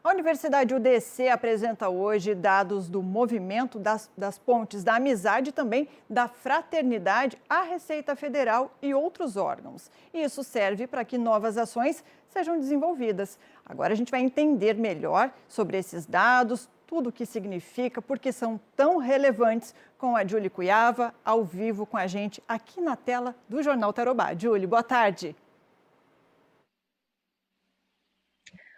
A Universidade UDC apresenta hoje dados do movimento das pontes da amizade e também da fraternidade à Receita Federal e outros órgãos. E isso serve para que novas ações sejam desenvolvidas. Agora a gente vai entender melhor sobre esses dados, tudo o que significa, por que são tão relevantes, com a Julie Cuiava, ao vivo com a gente aqui na tela do Jornal Tarobá. Julie, boa tarde.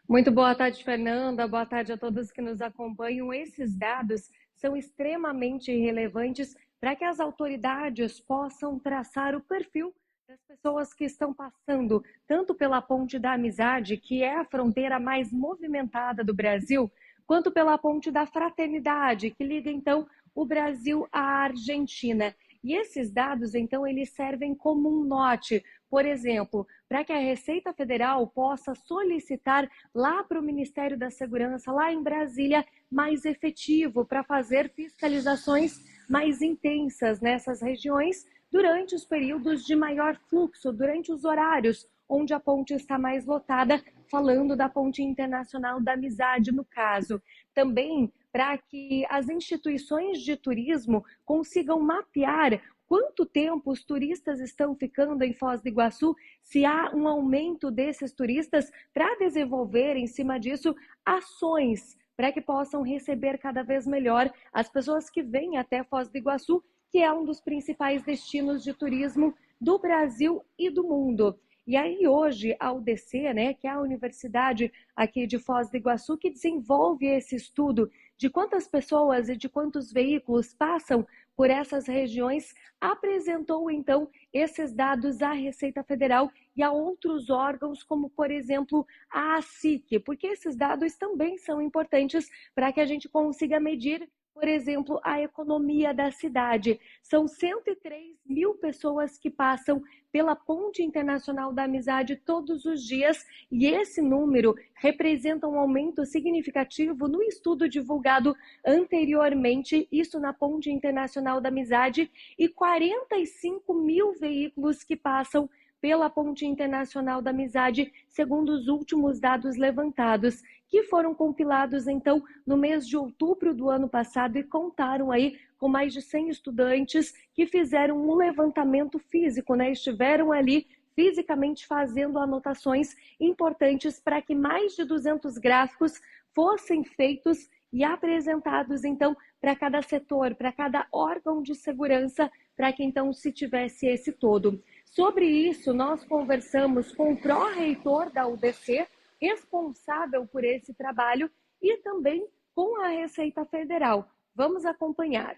Muito boa tarde, Fernanda. Boa tarde a todos que nos acompanham. Esses dados são extremamente relevantes para que as autoridades possam traçar o perfil das pessoas que estão passando, tanto pela Ponte da Amizade, que é a fronteira mais movimentada do Brasil, quanto pela Ponte da Fraternidade, que liga, então, o Brasil à Argentina. E esses dados, então, eles servem como um norte, por exemplo, para que a Receita Federal possa solicitar lá para o Ministério da Segurança, lá em Brasília, mais efetivo para fazer fiscalizações mais intensas nessas regiões durante os períodos de maior fluxo, durante os horários onde a ponte está mais lotada, falando da Ponte Internacional da Amizade, no caso. Também para que as instituições de turismo consigam mapear quanto tempo os turistas estão ficando em Foz do Iguaçu, se há um aumento desses turistas, para desenvolver em cima disso ações para que possam receber cada vez melhor as pessoas que vêm até Foz do Iguaçu, que é um dos principais destinos de turismo do Brasil e do mundo. E aí hoje a UDC, que é a Universidade aqui de Foz do Iguaçu, que desenvolve esse estudo de quantas pessoas e de quantos veículos passam por essas regiões, apresentou então esses dados à Receita Federal e a outros órgãos, como por exemplo a ASIC, porque esses dados também são importantes para que a gente consiga medir, por exemplo, a economia da cidade. São 103 mil pessoas que passam pela Ponte Internacional da Amizade todos os dias, e esse número representa um aumento significativo no estudo divulgado anteriormente, isso na Ponte Internacional da Amizade, e 45 mil veículos que passam pela Ponte Internacional da Amizade, segundo os últimos dados levantados, que foram compilados, então, no mês de outubro do ano passado e contaram aí com mais de 100 estudantes que fizeram um levantamento físico, estiveram ali fisicamente fazendo anotações importantes para que mais de 200 gráficos fossem feitos e apresentados, então, para cada setor, para cada órgão de segurança, para que, então, se tivesse esse todo. Sobre isso, nós conversamos com o pró-reitor da UDC, responsável por esse trabalho, e também com a Receita Federal. Vamos acompanhar.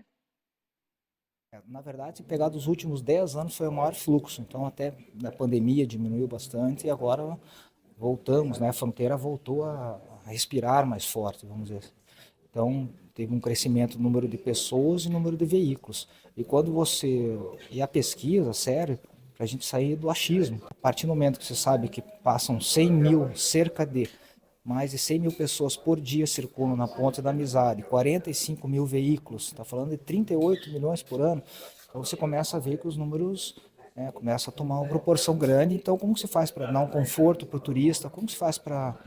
Na verdade, pegar dos últimos 10 anos foi o maior fluxo, então até na pandemia diminuiu bastante e agora voltamos, a fronteira voltou a respirar mais forte, vamos dizer. Então teve um crescimento no número de pessoas e número de veículos. E quando e a pesquisa, sério, para a gente sair do achismo. A partir do momento que você sabe que passam 100 mil, cerca de mais de 100 mil pessoas por dia circulam na Ponte da Amizade, 45 mil veículos, está falando de 38 milhões por ano, então você começa a ver que os números começam a tomar uma proporção grande. Então como se faz para dar um conforto para o turista, como se faz para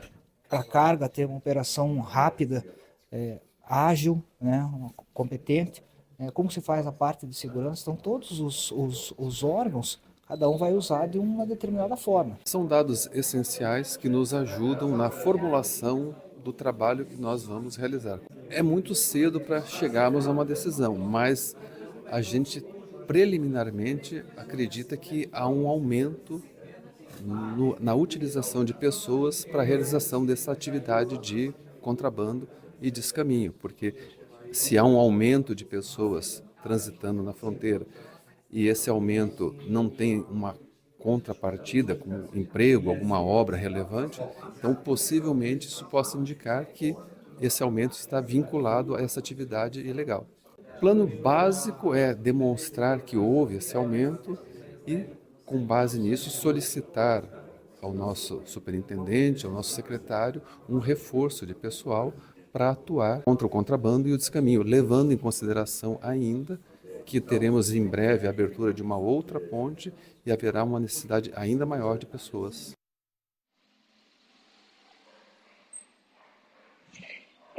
a carga ter uma operação rápida, ágil, competente, como se faz a parte de segurança. Então todos os órgãos, cada um vai usar de uma determinada forma. São dados essenciais que nos ajudam na formulação do trabalho que nós vamos realizar. É muito cedo para chegarmos a uma decisão, mas a gente preliminarmente acredita que há um aumento na utilização de pessoas para a realização dessa atividade de contrabando e descaminho, porque se há um aumento de pessoas transitando na fronteira e esse aumento não tem uma contrapartida, como emprego, alguma obra relevante, então possivelmente isso possa indicar que esse aumento está vinculado a essa atividade ilegal. O plano básico é demonstrar que houve esse aumento e, com base nisso, solicitar ao nosso superintendente, ao nosso secretário, um reforço de pessoal para atuar contra o contrabando e o descaminho, levando em consideração ainda que teremos em breve a abertura de uma outra ponte e haverá uma necessidade ainda maior de pessoas.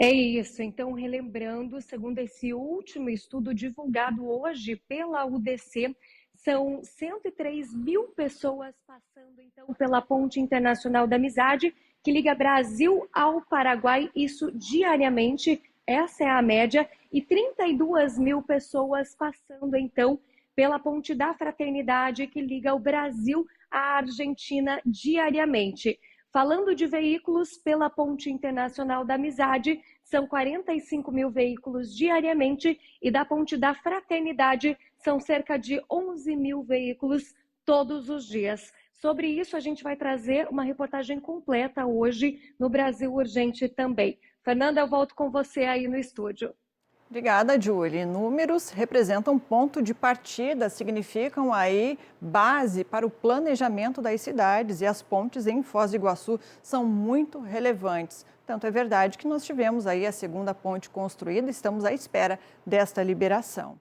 É isso. Então, relembrando, segundo esse último estudo divulgado hoje pela UDC, são 103 mil pessoas passando, então, pela Ponte Internacional da Amizade, que liga Brasil ao Paraguai, isso diariamente, essa é a média, e 32 mil pessoas passando, então, pela Ponte da Fraternidade, que liga o Brasil à Argentina diariamente. Falando de veículos, pela Ponte Internacional da Amizade, são 45 mil veículos diariamente e da Ponte da Fraternidade são cerca de 11 mil veículos todos os dias. Sobre isso, a gente vai trazer uma reportagem completa hoje no Brasil Urgente também. Fernanda, eu volto com você aí no estúdio. Obrigada, Julie. Números representam ponto de partida, significam aí base para o planejamento das cidades e as pontes em Foz do Iguaçu são muito relevantes. Tanto é verdade que nós tivemos aí a segunda ponte construída, estamos à espera desta liberação.